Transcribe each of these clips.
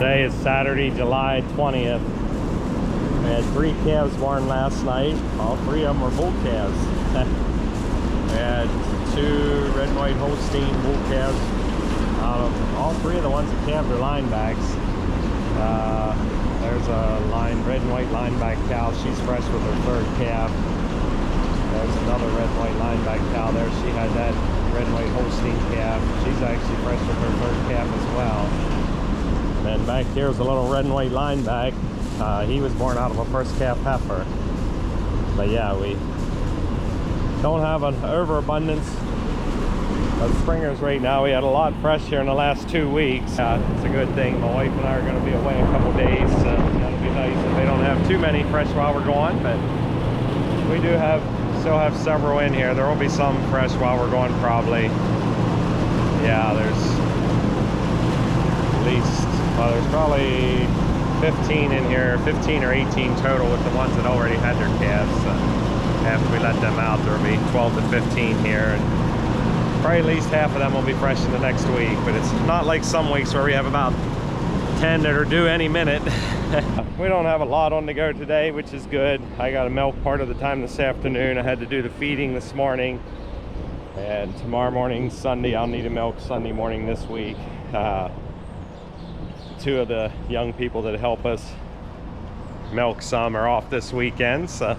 Today is Saturday, July 20th. We had 3 calves born last night. All 3 of them were bull calves. We had 2 red and white Holstein bull calves. All 3 of the ones that calved are linebacks. There's a red and white lineback cow. She's fresh with her 3rd calf. There's another red and white lineback cow there. She had that red and white Holstein calf. She's actually fresh with her 3rd calf as well. And then back here is a little red and white lineback. He was born out of a 1st calf heifer. But yeah, we don't have an overabundance of springers right now. We had a lot fresh here in the last 2 weeks. It's a good thing. My wife and I are going to be away a couple days, so that'll be nice if they don't have too many fresh while we're gone. But we do still have several in here. There will be some fresh while we're going probably. Yeah, there's at least, well, there's probably 15 in here, 15 or 18 total with the ones that already had their calves. After we let them out, there will be 12 to 15 here. And probably at least half of them will be fresh in the next week, but it's not like some weeks where we have about 10 that are due any minute. We don't have a lot on the go today, which is good. I got to milk part of the time this afternoon. I had to do the feeding this morning, and tomorrow morning, Sunday, I'll need to milk Sunday morning this week. 2 of the young people that help us milk some are off this weekend, so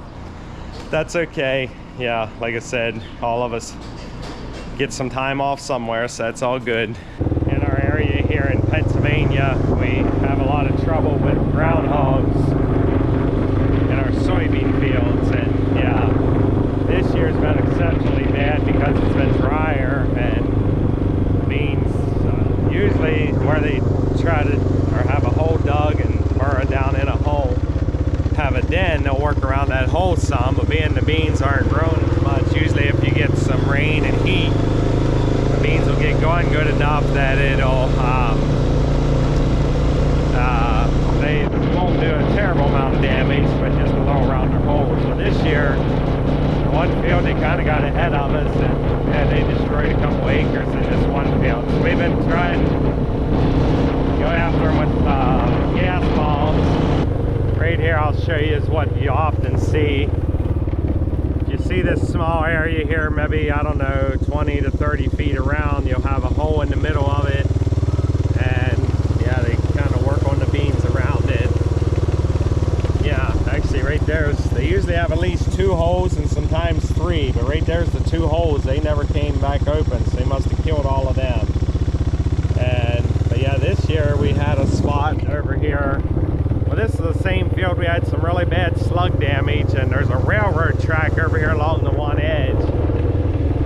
that's okay. Yeah, like I said, all of us get some time off somewhere, so that's all good. In our area here in Pennsylvania, we have a lot of trouble with groundhogs in our soybean fields, and yeah, this year's been exceptionally bad because it's been drier, and beans usually where they try to or have a hole dug and burrow down in a hole, have a den, they'll work around that hole some, but being the beans aren't growing as much, usually if you get some rain and heat, the beans will get going good enough that it'll they won't do a terrible amount of damage, but just a little around their holes. So this year, one field they kind of got ahead of us, and they destroyed a couple acres in this one field. So we've been trying to go after them with gas bombs. Right here I'll show you is what you often see. If you see this small area here, maybe, I don't know, 20 to 30 feet around, you'll have a hole in the middle of it, and yeah, they kind of work on the beans around it. Yeah, actually right there's, they usually have at least 2 holes and sometimes 3, but right there's the 2 holes. They never came back open, so they must have killed all of them. But yeah, this year we had a spot over here. Well, this is the same field. We had some really bad slug damage, and there's a railroad track over here along the one edge,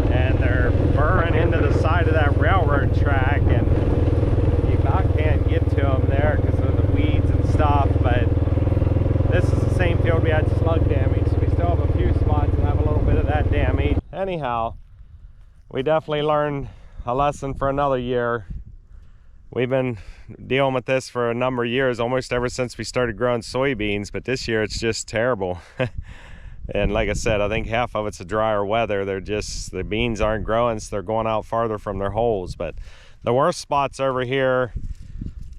and they're burrowing into the side of that railroad track, and you about can't get to them there because of the weeds and stuff. But this is the same field we had slug damage, so we still have a few spots that have a little bit of that damage. Anyhow, we definitely learned a lesson for another year. We've been dealing with this for a number of years, almost ever since we started growing soybeans, but this year it's just terrible. And like I said, I think half of it's the drier weather. The beans aren't growing, so they're going out farther from their holes. But the worst spots over here,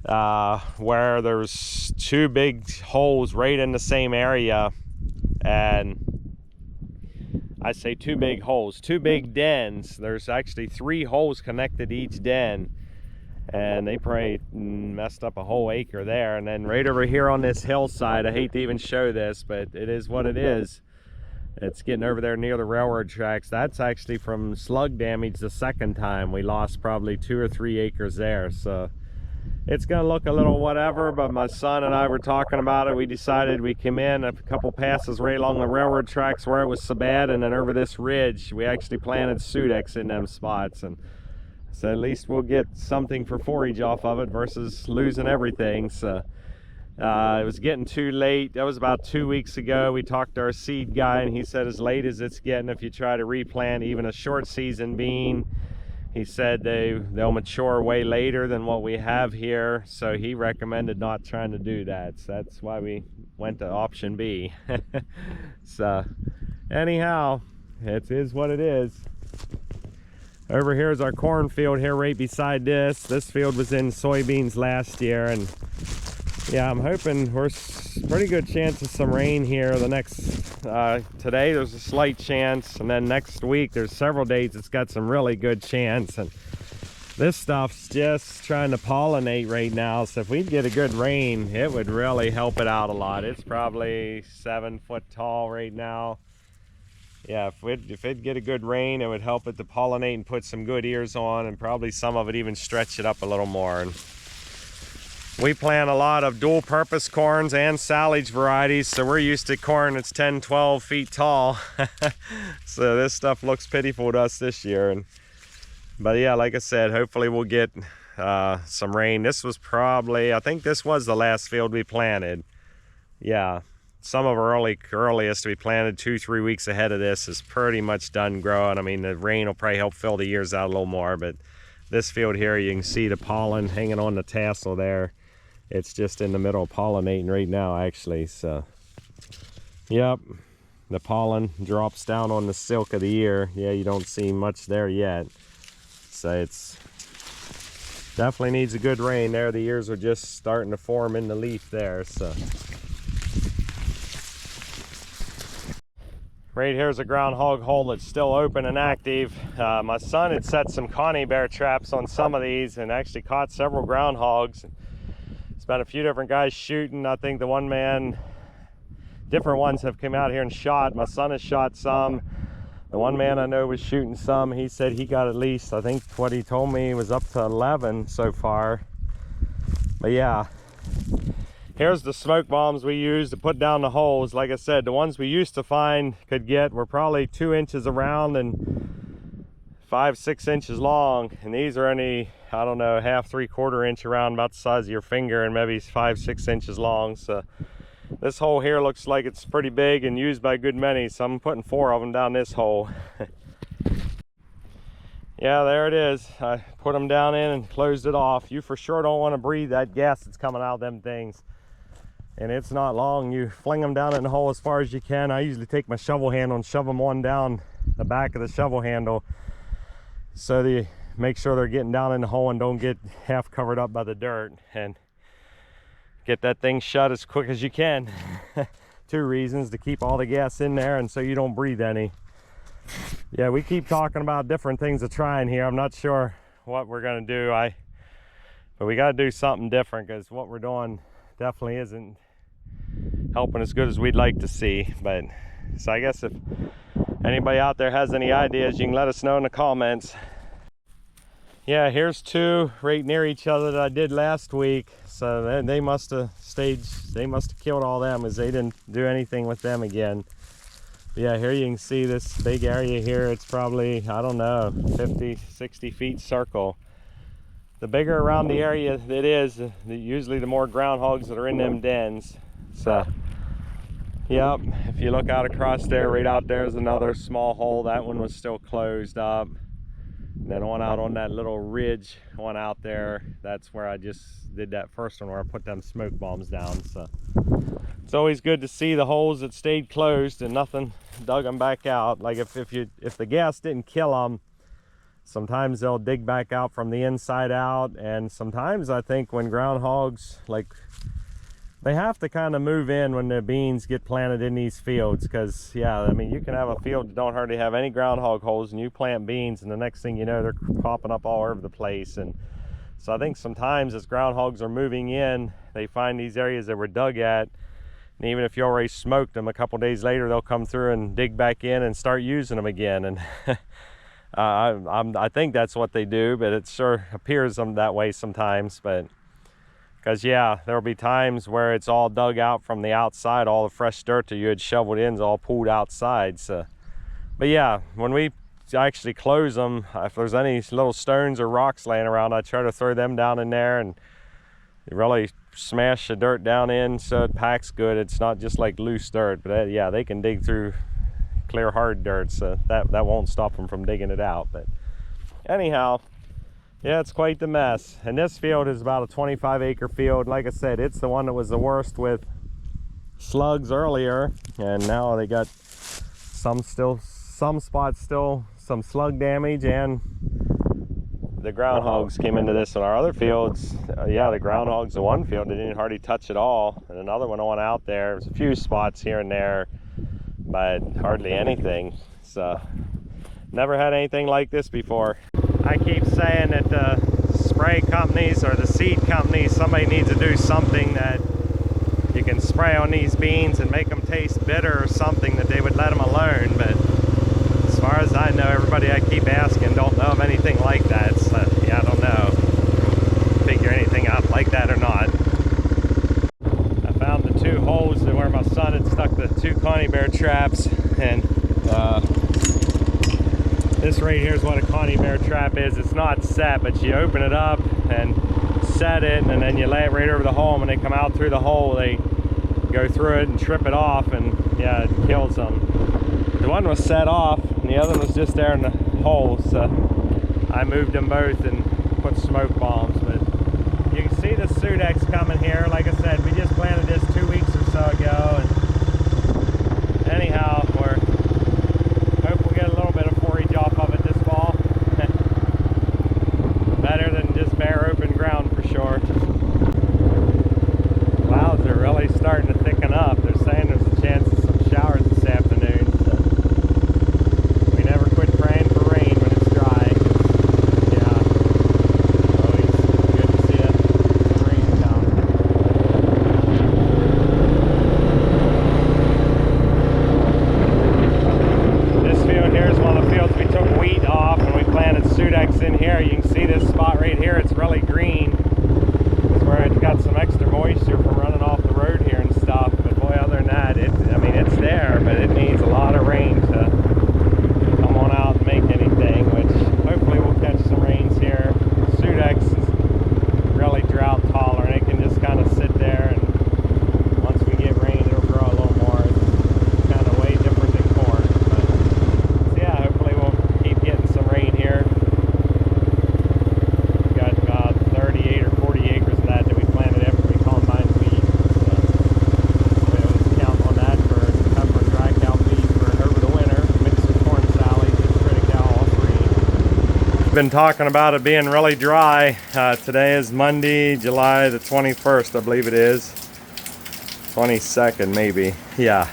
where there's 2 big holes right in the same area, and I say 2 big holes, 2 big dens. There's actually 3 holes connected to each den, and they probably messed up a whole acre there. And then right over here on this hillside, I hate to even show this, but it is what it is. It's getting over there near the railroad tracks. That's actually from slug damage the 2nd time. We lost probably 2 or 3 acres there. So it's gonna look a little whatever, but my son and I were talking about it. We decided we came in a couple passes right along the railroad tracks where it was so bad, and then over this ridge, we actually planted Sudex in them spots. And so at least we'll get something for forage off of it versus losing everything. So it was getting too late. That was about 2 weeks ago. We talked to our seed guy, and he said as late as it's getting, if you try to replant even a short season bean, he said they'll mature way later than what we have here. So he recommended not trying to do that. So that's why we went to option B. So anyhow, it is what it is. Over here is our cornfield here right beside this. This field was in soybeans last year, and yeah, I'm hoping we're pretty good chance of some rain here the next today there's a slight chance, and then next week there's several days it's got some really good chance. And this stuff's just trying to pollinate right now, so if we'd get a good rain it would really help it out a lot. It's probably 7 foot tall right now. Yeah, if it'd get a good rain, it would help it to pollinate and put some good ears on, and probably some of it even stretch it up a little more. And we plant a lot of dual purpose corns and silage varieties, so we're used to corn that's 10, 12 feet tall. So this stuff looks pitiful to us this year. But yeah, like I said, hopefully we'll get some rain. This was probably, I think this was the last field we planted. Yeah. Some of our earliest we planted 2-3 weeks ahead of this is pretty much done growing. I mean, the rain will probably help fill the ears out a little more, but this field here, you can see the pollen hanging on the tassel there. It's just in the middle of pollinating right now, actually. So, yep, the pollen drops down on the silk of the ear. Yeah, you don't see much there yet. So it's definitely needs a good rain there. The ears are just starting to form in the leaf there. So. Right here's a groundhog hole that's still open and active. My son had set some Connie bear traps on some of these and actually caught several groundhogs. It's been a few different guys shooting. I think the one man, different ones have come out here and shot. My son has shot some. The one man I know was shooting some. He said he got at least, I think what he told me was up to 11 so far. But yeah. Here's the smoke bombs we use to put down the holes. Like I said, the ones we used to find were probably 2 inches around and 5-6 inches long. And these are only, I don't know, half, 3/4 inch around, about the size of your finger, and maybe 5-6 inches long. So this hole here looks like it's pretty big and used by a good many. So I'm putting 4 of them down this hole. Yeah, there it is. I put them down in and closed it off. You for sure don't want to breathe that gas that's coming out of them things. And it's not long. You fling them down in the hole as far as you can. I usually take my shovel handle and shove them on down the back of the shovel handle, so they make sure they're getting down in the hole and don't get half covered up by the dirt, and get that thing shut as quick as you can. 2 reasons: to keep all the gas in there and so you don't breathe any. Yeah, we keep talking about different things to try in here. I'm not sure what we're gonna do, but we got to do something different, because what we're doing definitely isn't helping as good as we'd like to see. But so I guess if anybody out there has any ideas, you can let us know in the comments. Yeah, here's 2 right near each other that I did last week. So they must have killed all them, as they didn't do anything with them again. But yeah, here you can see this big area here. It's probably, I don't know, 50-60 feet circle. The bigger around the area it is, usually the more groundhogs that are in them dens. So, yep, if you look out across there, right out there is another small hole. That one was still closed up. And then one out on that little ridge, one out there, that's where I just did that first one where I put them smoke bombs down. So it's always good to see the holes that stayed closed and nothing dug them back out. Like if the gas didn't kill them, sometimes they'll dig back out from the inside out. And sometimes I think when groundhogs, like, they have to kind of move in when the beans get planted in these fields, because yeah, I mean, you can have a field that don't hardly have any groundhog holes, and you plant beans and the next thing you know, they're popping up all over the place. And so I think sometimes as groundhogs are moving in, they find these areas that were dug at, and even if you already smoked them, a couple days later they'll come through and dig back in and start using them again. And I think that's what they do, but it sure appears that way sometimes. But because yeah, there'll be times where it's all dug out from the outside, all the fresh dirt that you had shoveled in is all pulled outside. So, but yeah, when we actually close them, if there's any little stones or rocks laying around, I try to throw them down in there and really smash the dirt down in so it packs good. It's not just like loose dirt, but yeah, they can dig through clear hard dirt, so that won't stop them from digging it out. But anyhow, yeah, it's quite the mess. And this field is about a 25-acre field. Like I said, it's the one that was the worst with slugs earlier, and now they got some spots still some slug damage, and the groundhogs came into this on our other fields. Yeah, the groundhogs in one field, they didn't hardly touch at all. And another one on out there, there's a few spots here and there, but hardly anything. So, never had anything like this before. I keep saying that the spray companies or the seed companies, somebody needs to do something that you can spray on these beans and make them taste bitter or something, that they would let them alone. But as far as I know, everybody I keep asking don't know of anything like that. So yeah, I don't know, figure anything out like that or not. I found the 2 holes where my son had stuck the 2 coney bear traps, and this right here is what a coney bear trap is. It's not set, but you open it up and set it, and then you lay it right over the hole. And when they come out through the hole, they go through it and trip it off, and yeah, it kills them. The one was set off, and the other one was just there in the hole, so I moved them both and put smoke bombs. But you can see the Sudex coming here. Like I said, we just planted this 2 weeks or so ago, and anyhow, we're hope we'll get a little bit of forage off of it this fall. Better than just bare open ground for sure. Clouds are really starting to thicken up. They're saying there's a chance of some showers this afternoon. So we never quit praying for rain when it's dry. Yeah, always good to see some rain come. This field here is one of the fields we took wheat off, and we planted Sudex in here. You can see this spot right here. It's really green. It's where it's got some extra moisture from running off the road here and stuff. But boy, other than that, I mean, it's there, but it needs a lot of rain to come on out and make anything, which hopefully we'll catch some rains here. Sudex is really drought tolerant. It can just kind of sit there, and once we get rain, it'll grow a little more. It's kind of way different than corn. But so yeah, hopefully we'll keep getting some rain here. We've got about 38 or 40 acres of that we planted after we combined wheat. So we always count on that for pepper and dry cow feed for over the winter. Mix with corn salad, just critic out all 3. Been talking about it being really dry. Today is Monday, July the 21st, I believe it is. 22nd maybe, yeah.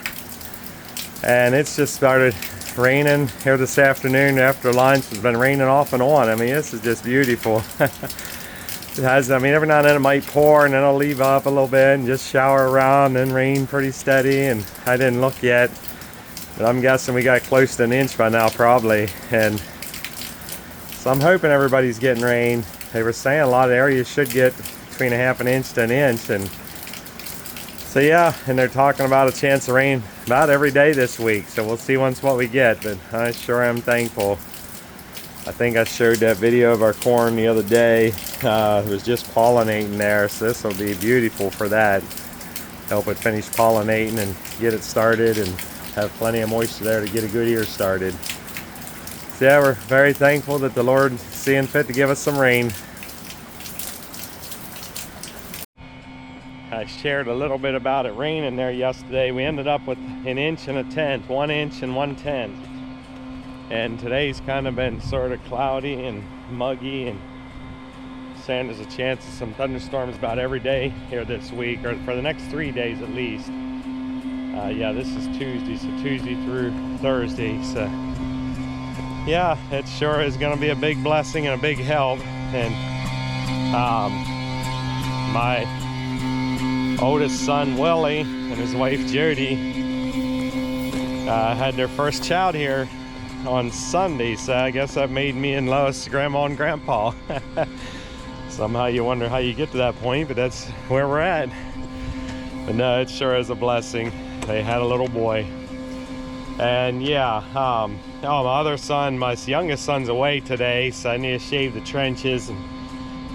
And it's just started raining here this afternoon after lunch. It's been raining off and on. I mean, this is just beautiful. It has, I mean, every now and then it might pour, and then it'll leave up a little bit and just shower around, and rain pretty steady. And I didn't look yet, but I'm guessing we got close to an inch by now probably. And so I'm hoping everybody's getting rain. They were saying a lot of areas should get between a half an inch to an inch, and so yeah, and they're talking about a chance of rain about every day this week. So we'll see once what we get, but I sure am thankful. I think I showed that video of our corn the other day. It was just pollinating there, so this will be beautiful for that. Help it finish pollinating and get it started, and have plenty of moisture there to get a good ear started. So yeah, we're very thankful that the Lord's seeing fit to give us some rain. I shared a little bit about it raining there yesterday. We ended up with 1 inch and 1/10, 1 inch and 1/10. And today's kind of been sort of cloudy and muggy, and saying there's a chance of some thunderstorms about every day here this week, or for the next 3 days at least. Yeah, this is Tuesday, so Tuesday through Thursday. So yeah, it sure is going to be a big blessing and a big help. And my oldest son Willie and his wife Jody had their first child here on Sunday, so I guess that made me and Lois grandma and grandpa. Somehow you wonder how you get to that point, but that's where we're at. But no, it sure is a blessing. They had a little boy. And yeah, oh, my other son, my youngest son's away today, so I need to shave the trenches and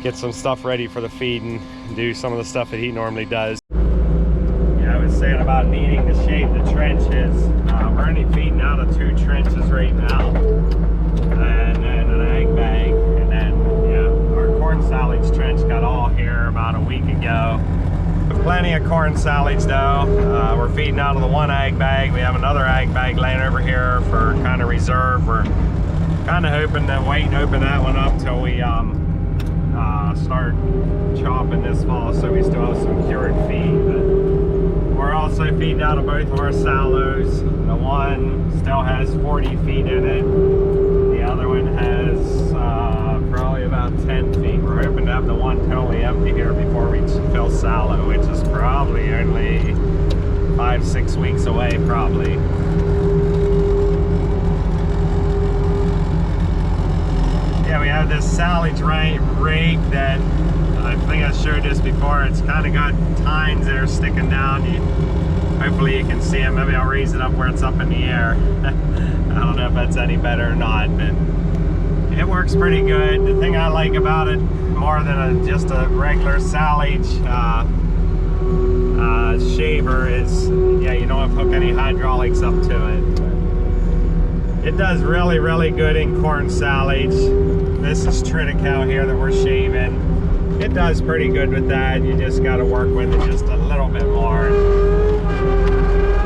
get some stuff ready for the feeding and do some of the stuff that he normally does. Yeah, I was saying about needing to shave the trenches. We're only feeding out of 2 trenches right now, and then an ag bag, and then yeah, our corn silage trench got all here about a week ago. Plenty of corn silage though. We're feeding out of the 1 ag bag. We have another ag bag laying over here for kind of reserve. We're Kind of hoping to wait and open that one up till we start chopping this fall, so we still have some cured feed. But we're also feeding out of both of our silos. The one still has 40 feet in it. The other one has probably about 10 feet. We're hoping to have the one totally empty here before we fill silo, which is probably only 5-6 weeks away, probably. Yeah, we have this silage rake that I think I showed this before. It's kind of got tines that are sticking down. Hopefully you can see them. Maybe I'll raise it up where it's up in the air. I don't know if that's any better or not, but it works pretty good. The thing I like about it more than just a regular silage shaver is, yeah, you don't have to hook any hydraulics up to it. It does really, really good in corn silage. This is triticale here that we're shaving. It does pretty good with that. You just got to work with it just a little bit more.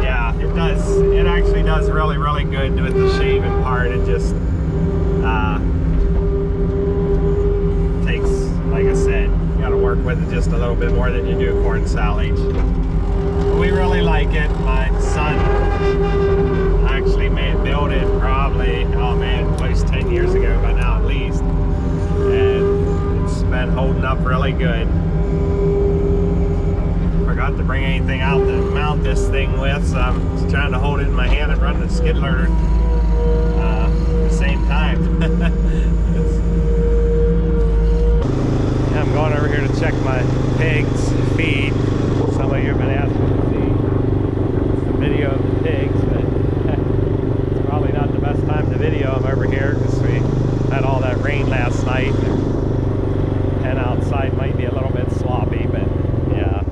Yeah, it does. It actually does really, really good with the shaving part. It just takes, like I said, you got to work with it just a little bit more than you do corn silage. But we really like it. My son actually built it probably, oh man, close 10 years ago by now at least, and it's been holding up really good. Forgot to bring anything out to mount this thing with, so I'm just trying to hold it in my hand and run the skid loader at the same time. Yeah, I'm going over here to check my pigs feed. Some of you have been asking to see the video of the pigs, but it's probably not the best time to video them over here because we had all that rain last night, and outside might be a little bit sloppy, but yeah,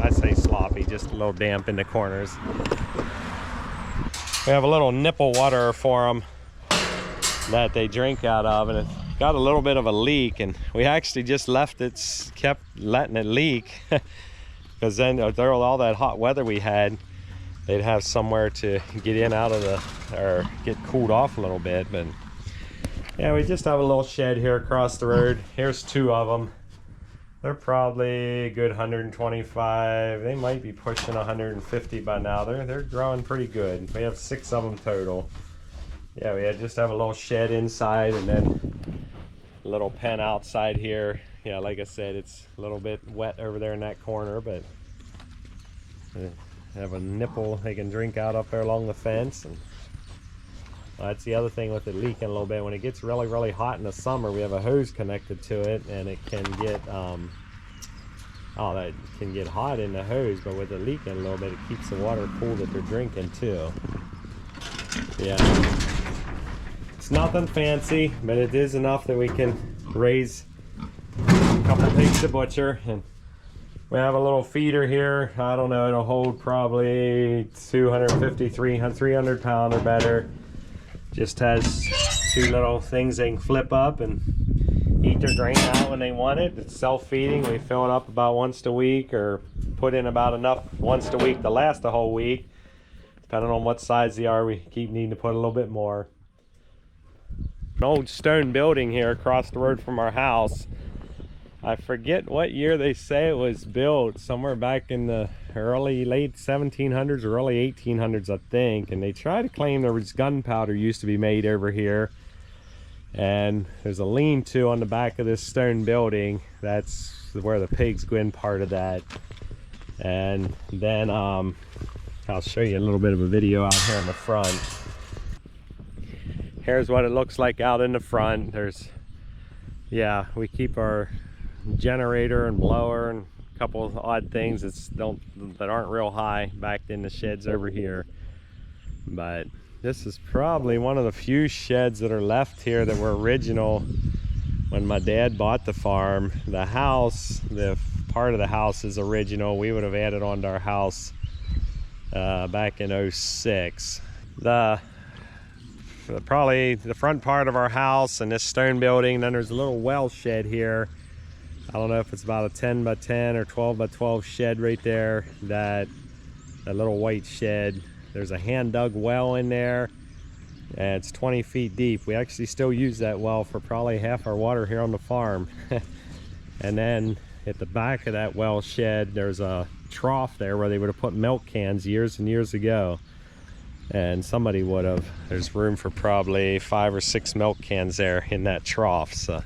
I say sloppy, just a little damp in the corners. We have a little nipple water for them that they drink out of, and it got a little bit of a leak, and we actually just kept letting it leak because then all that hot weather we had, they'd have somewhere to get in out of or get cooled off a little bit. But yeah, we just have a little shed here across the road. Here's 2 of them. They're probably a good 125. They might be pushing 150 by now. They're growing pretty good. We have 6 of them total. Yeah, we just have a little shed inside and then a little pen outside here. Yeah, like I said, it's a little bit wet over there in that corner, but they have a nipple they can drink out up there along the fence. And that's the other thing with it leaking a little bit. When it gets really, really hot in the summer, we have a hose connected to it, and it can get that can get hot in the hose, but with it leaking a little bit, it keeps the water cool that they're drinking too. Yeah, it's nothing fancy, but it is enough that we can raise a couple pigs to butcher. And we have a little feeder here. I don't know, it'll hold probably 250, 300 pound or better. Just has 2 little things they can flip up and eat their grain out when they want it. It's self-feeding. We fill it up about once a week, or put in about enough once a week to last the whole week. Depending on what size they are, we keep needing to put a little bit more. An old stone building here across the road from our house. I forget what year they say it was built, somewhere back in the late 1700s or early 1800s, I think. And they try to claim there was gunpowder used to be made over here. And there's a lean-to on the back of this stone building. That's where the pigs go in, part of that. And then I'll show you a little bit of a video out here in the front. Here's what it looks like out in the front. Yeah, we keep our generator and blower and a couple of odd things that aren't real high back in the sheds over here. But this is probably one of the few sheds that are left here that were original when my dad bought the farm. The house, the part of the house is original. We would have added on to our house back in 06. Probably the front part of our house and this stone building. Then there's a little well shed here. I don't know if it's about a 10 by 10 or 12 by 12 shed right there. That little white shed. There's a hand dug well in there. and it's 20 feet deep. We actually still use that well for probably half our water here on the farm. And then at the back of that well shed, there's a trough there where they would have put milk cans years and years ago. And somebody would have, there's room for probably 5 or 6 milk cans there in that trough. So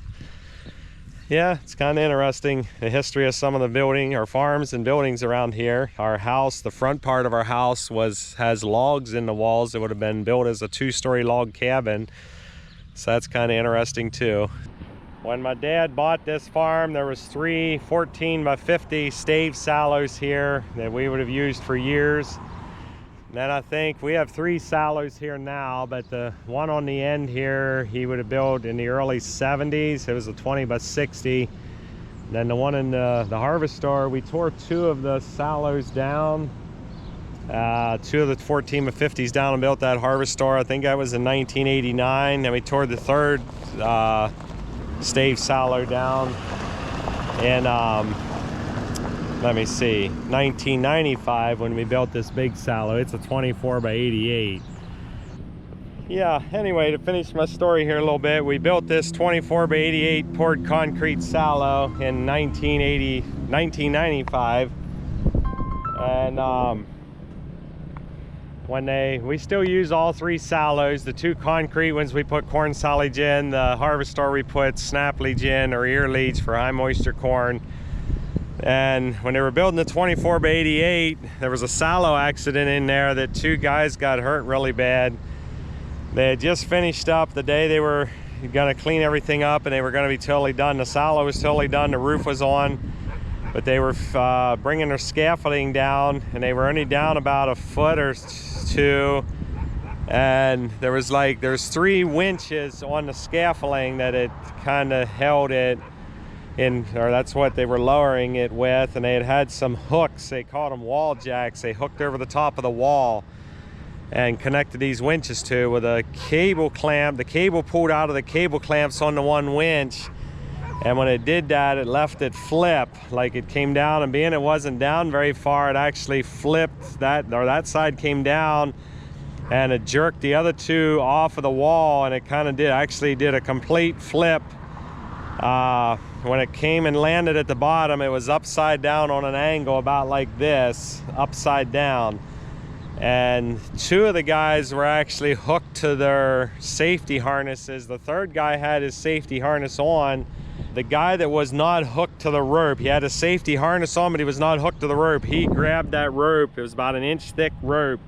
yeah, it's kind of interesting, the history of some of the building or farms and buildings around here. Our house, the front part of our house has logs in the walls. It would have been built as a 2-story log cabin. So that's kind of interesting too. When my dad bought this farm, there was 3 14 by 50 stave sallows here that we would have used for years. Then I think we have 3 sallows here now, but the one on the end here, he would have built in the early 70s. It was a 20 by 60. Then the one in the harvester, we tore 2 of the sallows down. 2 of the 14 by 50s down and built that harvester. I think that was in 1989. Then we tore the 3rd stave sallow down in let me see, 1995 when we built this big sallow. It's a 24 by 88. Yeah, anyway, to finish my story here a little bit, we built this 24 by 88 poured concrete sallow in 1995. And we still use all 3 sallows. The 2 concrete ones we put corn silage in. The harvester we put snap leach in, or ear leach for high moisture corn. And when they were building the 24 by 88, there was a sallow accident in there that 2 guys got hurt really bad. They had just finished up the day they were gonna clean everything up and they were gonna be totally done. The sallow was totally done, the roof was on, but they were bringing their scaffolding down, and they were only down about a foot or 2. And there's 3 winches on the scaffolding that it kind of held it in, or that's what they were lowering it with. And they had some hooks, they called them wall jacks, they hooked over the top of the wall and connected these winches to with a cable clamp. The cable pulled out of the cable clamps on the one winch, and when it did that, it left it flip, like it came down, and being it wasn't down very far, it actually flipped that side came down, and it jerked the other 2 off of the wall, and it kind of did a complete flip. When it came and landed at the bottom, it was upside down on an angle about like this, upside down. And 2 of the guys were actually hooked to their safety harnesses. The 3rd guy had his safety harness on. The guy that was not hooked to the rope, he had a safety harness on, but he was not hooked to the rope. He grabbed that rope, it was about an inch thick rope,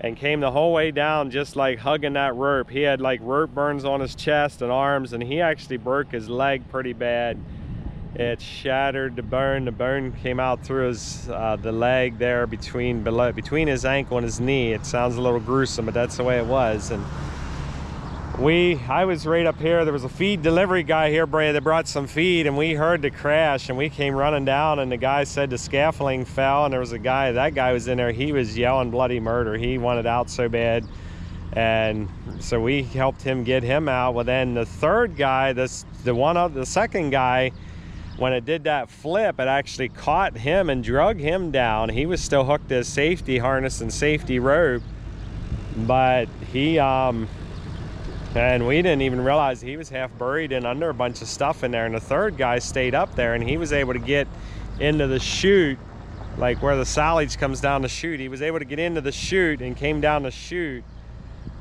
and came the whole way down just like hugging that rope. He had like rope burns on his chest and arms, and he actually broke his leg pretty bad. It shattered the bone. The bone came out through his the leg there between his ankle and his knee. It sounds a little gruesome, but that's the way it was. And I was right up here. There was a feed delivery guy here, Brad, that brought some feed, and we heard the crash, and we came running down, and the guy said the scaffolding fell, and there was that guy was in there. He was yelling bloody murder. He wanted out so bad. And so we helped him get him out. Well, then the 3rd guy, the 2nd guy, when it did that flip, it actually caught him and drug him down. He was still hooked to his safety harness and safety rope, but he and we didn't even realize he was half buried in under a bunch of stuff in there. And the 3rd guy stayed up there, and he was able to get into the chute, like where the silage comes down the chute. He was able to get into the chute and came down the chute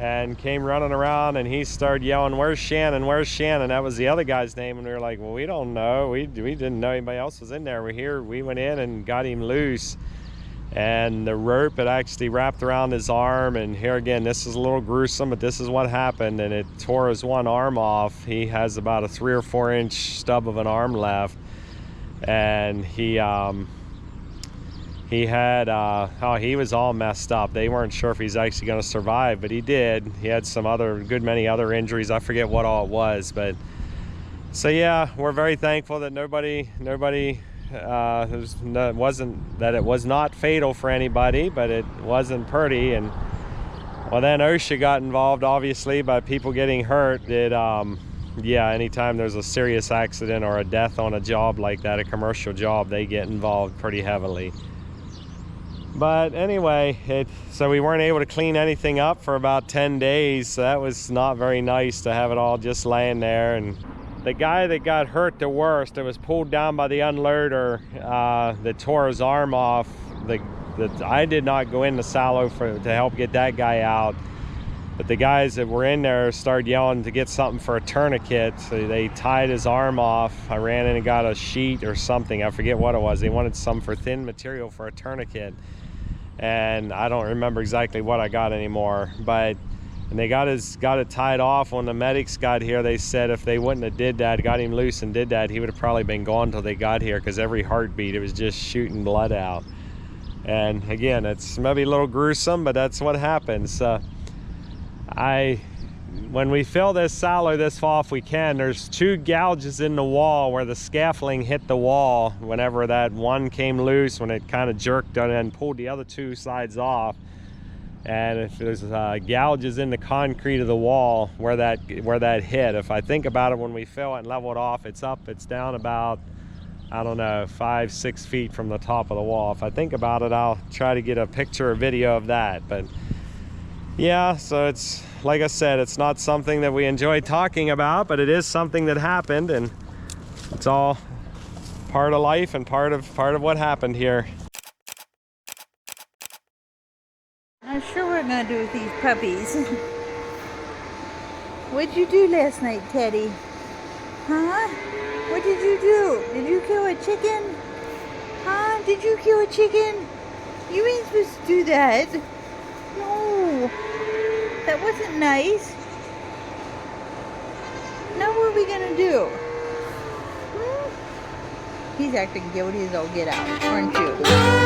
and came running around, and he started yelling, "Where's Shannon? Where's Shannon?" That was the other guy's name. And we were like, well, we don't know. We didn't know anybody else was in there. We went in and got him loose. And the rope had actually wrapped around his arm, and here again, this is a little gruesome, but this is what happened, and it tore his one arm off. He has about a 3 or 4 inch stub of an arm left, and he was all messed up. They weren't sure if he's actually going to survive, but he did. He had some many other injuries. I forget what all it was, but so yeah, we're very thankful that it was not fatal for anybody, but it wasn't pretty. And well, then OSHA got involved, obviously, by people getting hurt. Yeah, anytime there's a serious accident or a death on a job like that, a commercial job, they get involved pretty heavily. But anyway, so we weren't able to clean anything up for about 10 days. So that was not very nice to have it all just laying there. And the guy that got hurt the worst, it was pulled down by the unloader that tore his arm off. I did not go in the silo to help get that guy out. But the guys that were in there started yelling to get something for a tourniquet. So they tied his arm off. I ran in and got a sheet or something. I forget what it was. They wanted some for thin material for a tourniquet. And I don't remember exactly what I got anymore. But and they got it tied off. When the medics got here, they said if they wouldn't have did that, got him loose and did that, he would have probably been gone till they got here, because every heartbeat, it was just shooting blood out. And again, it's maybe a little gruesome, but that's what happens. When we fill this silo this fall, if we can, there's 2 gouges in the wall where the scaffolding hit the wall whenever that one came loose, when it kind of jerked and then pulled the other 2 sides off. And if there's gouges in the concrete of the wall where that hit, if I think about it, when we fill it and level it off, it's down about, I don't know, 5-6 feet from the top of the wall. If I think about it, I'll try to get a picture or video of that. But yeah, so it's, like I said, it's not something that we enjoy talking about, but it is something that happened, and it's all part of life and part of what happened here. Not sure what we're gonna do with these puppies. What'd you do last night, Teddy? Huh? What did you do? Did you kill a chicken? Huh? Did you kill a chicken? You ain't supposed to do that. No. That wasn't nice. Now what are we gonna do? He's acting guilty as all get out, aren't you?